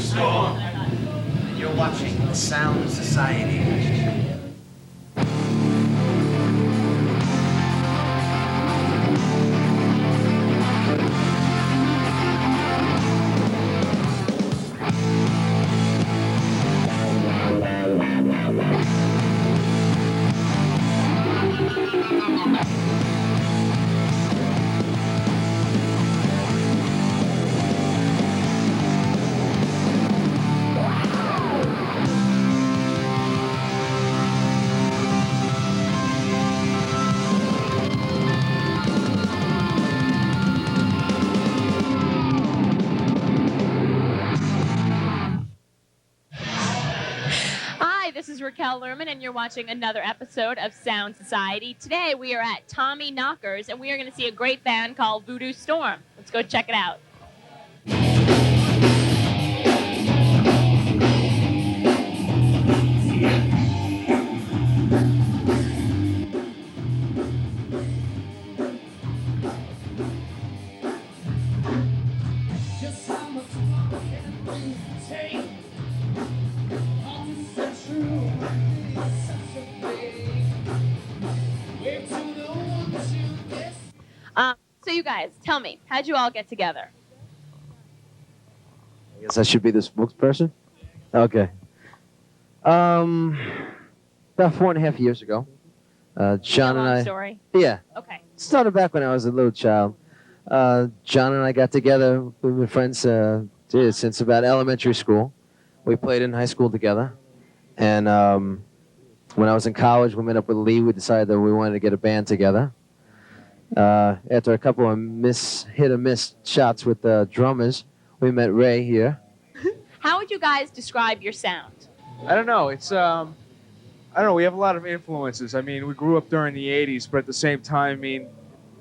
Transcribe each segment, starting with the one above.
Storm. And you're watching Sound Society. This is Raquel Lerman, and you're watching another episode of Sound Society. Today, we are at Tommy Knocker's, and we are going to see a great band called Voodoo Storm. Let's go check it out. So you guys, tell me, how'd you all get together? I guess I should be the spokesperson? Okay. About 4.5 years ago, John and I... Story? Yeah. Okay. Started back when I was a little child. John and I got together. We've been friends since about elementary school. We played in high school together. And when I was in college, we met up with Lee. We decided that we wanted to get a band together. After a couple of hit-or-miss shots with drummers, we met Ray here. How would you guys describe your sound? I don't know. It's I don't know. We have a lot of influences. I mean, we grew up during the '80s, but at the same time, I mean,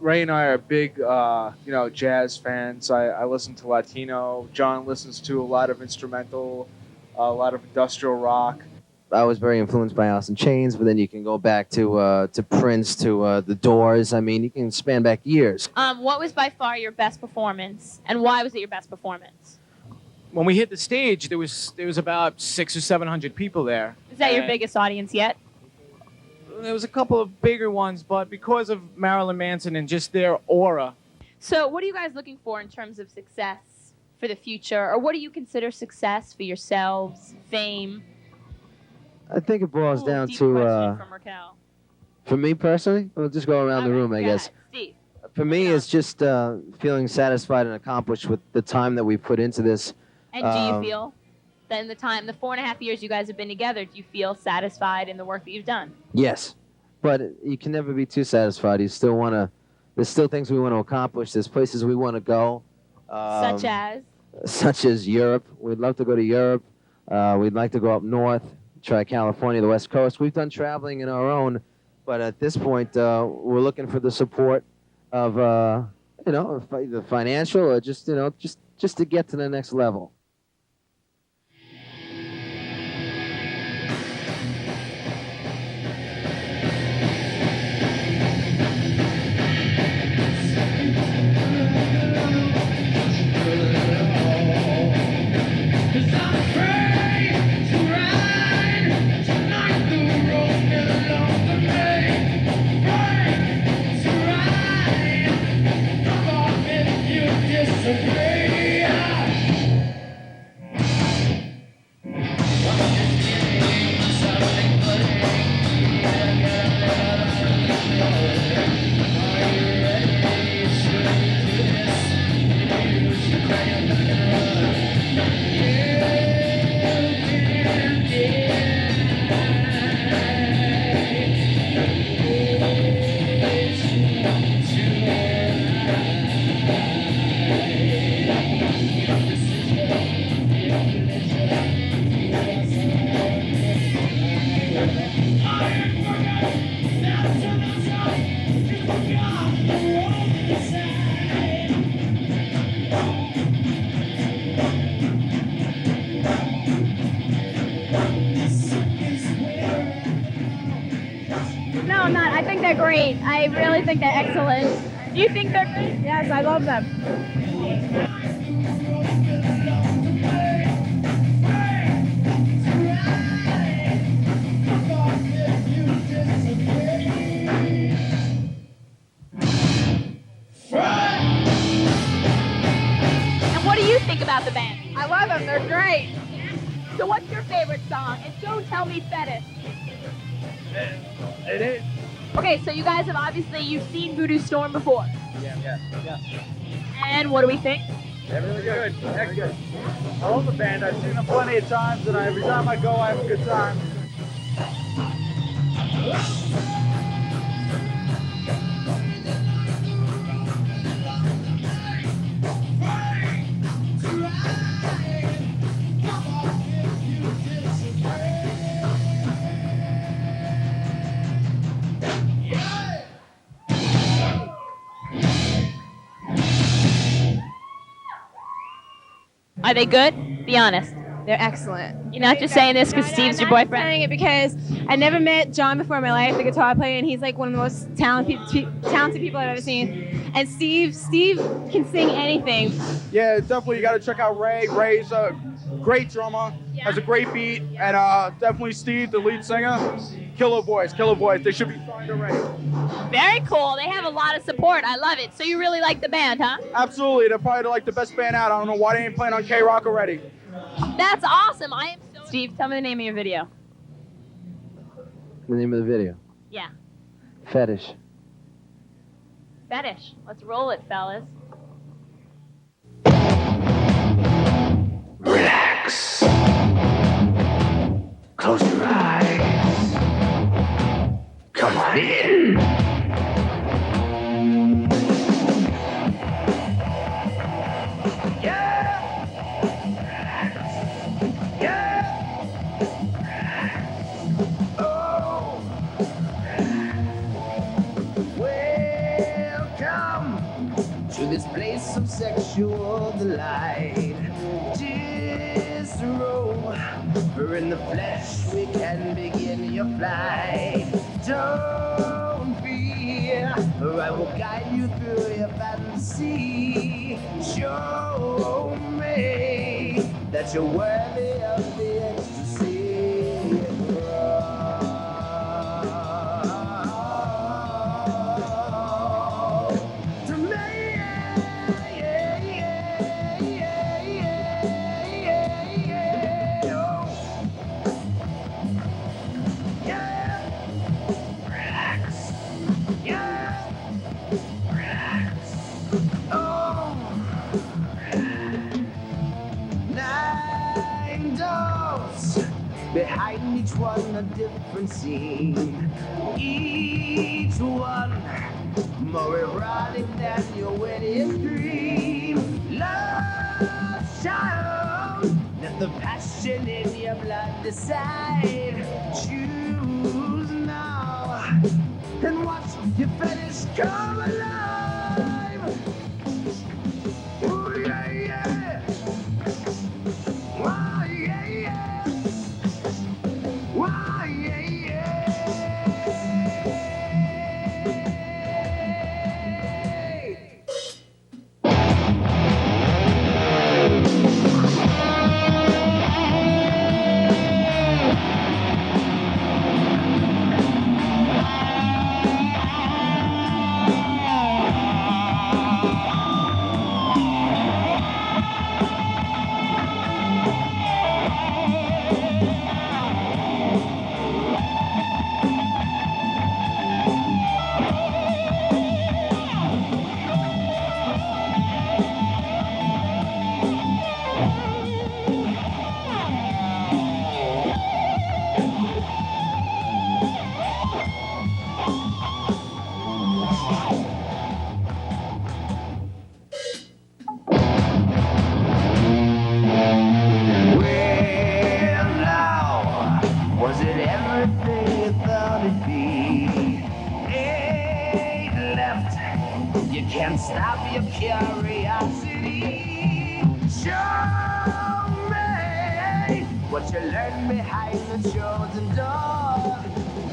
Ray and I are big, jazz fans. I listen to Latino. John listens to a lot of instrumental, a lot of industrial rock. I was very influenced by Alice in Chains, but then you can go back to Prince, to The Doors. I mean, you can span back years. What was by far your best performance, and why was it your best performance? When we hit the stage, there was about 600 or 700 people there. Is that your biggest audience yet? There was a couple of bigger ones, but because of Marilyn Manson and just their aura. So what are you guys looking for in terms of success for the future, or what do you consider success for yourselves, fame? I think it boils down deep to, question from Raquel. for me personally, we'll just go around the room, I guess. Steve. For me, it's just feeling satisfied and accomplished with the time that we put into this. And do you feel that in the 4.5 years you guys have been together, do you feel satisfied in the work that you've done? Yes, but you can never be too satisfied. You still want to, there's still things we want to accomplish. There's places we want to go. Such as? Such as Europe. We'd love to go to Europe. We'd like to go up north. Try California, the West Coast. We've done traveling in our own, but at this point, we're looking for the support of, the financial, or just to get to the next level. I think they're great. I really think they're excellent. Do you think they're great? Yes, I love them. think about the band? I love them. They're great. So what's your favorite song? And don't tell me Fetish. It is. Okay, so you guys have you've seen Voodoo Storm before. Yeah. And what do we think? They're really good. Heck good. I love the band. I've seen them plenty of times, and every time I go, I have a good time. Are they good? Be honest. They're excellent. You're not just saying this because Steve's your I'm boyfriend. saying it because I never met John before in my life, the guitar player, and he's like one of the most talented people I've ever seen. And Steve can sing anything. Yeah, definitely you got to check out Ray. Ray's a great drummer, has a great beat, and definitely Steve, the lead singer, killer voice. They should be signed already. Very cool. They have a lot of support. I love it. So you really like the band, huh? Absolutely, they're probably like the best band out. I don't know why they ain't playing on K-Rock already. That's awesome. I am so... Steve, tell me the name of your video. The name of the video. Yeah. Fetish. Fetish. Let's roll it, fellas. Relax. Close your eyes. Come on in. Yeah. Yeah. Oh. Welcome to this place of sexual delight. Disrobe, for in the flesh we can begin your flight. Don't fear, or I will guide you through your fantasy. Show me that you're worthy of the ecstasy. To me, behind each one a different scene. Each one more erotic than your wedding dream. Love child, let the passion in your blood decide. Choose now and watch your fetish come alive. Ooh, yeah, yeah. Wow, yeah, yeah. Wow, yeah, yeah. Was it everything you thought it'd be? Ain't left. You can't stop your curiosity. Show me what you learned behind the chosen door.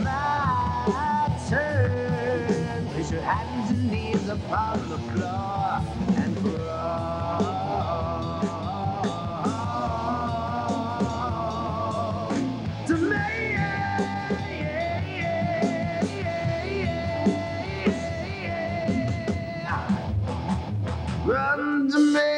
My turn. Place your hands and knees upon the floor and to me. Run to me.